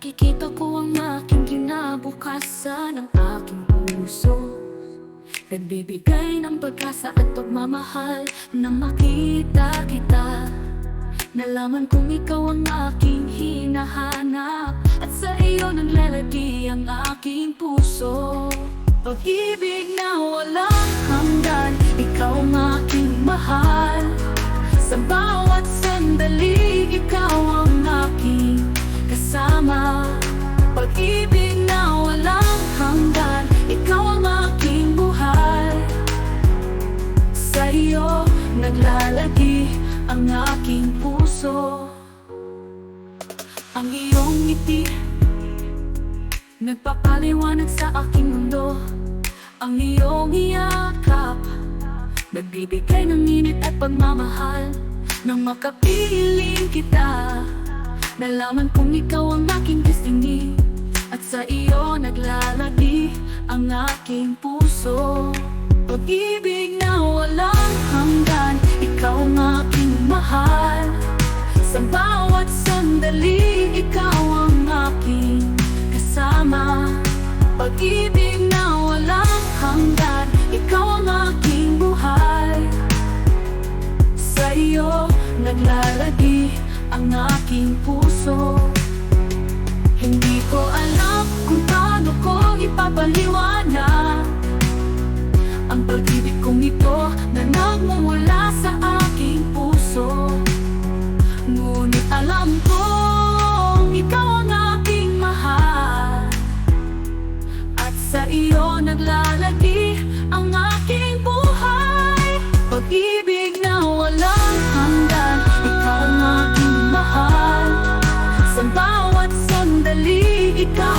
Nakikita ko ang aking kinabukasan, ang aking puso nagbibigay ng pag-asa at pagmamahal. Nang makita kita, nalaman kong ikaw ang aking hinahanap, at sa iyo naglalagi ang aking puso. Pag-ibig na walang hanggan, ikaw ang aking mahal. Sa bawat sandali, ikaw ang aking kasama. Pag-ibig na walang hanggan, ikaw ang aking buhay. Sa iyo naglalagi ang aking puso. Ang iyong ngiti nagpapaliwanag sa aking mundo. Ang iyong iyakap nagbibigay ng init at pagmamahal. Nang makapiling kita, nalaman kong ikaw ang aking destiny, at sa iyo naglalagi ang aking puso. Pag-ibig na walang hanggan, ikaw ang aking mahal. Sa bawat sandali, ikaw ang aking kasama. Pag-ibig na walang hanggan, ikaw ang aking buhay. Sa iyo naglalagi ang aking puso. Hindi ko alam kung paano ko ipapaliwanag ang pag-ibig kong ito na nagmumula sa aking puso. Ngunit alam kong ikaw ang aking mahal, at sa iyo naglalagi ang aking buhay. Pag-ibig na walang hanggan, ikaw ang aking mahal. Sa bawat sandali, ikaw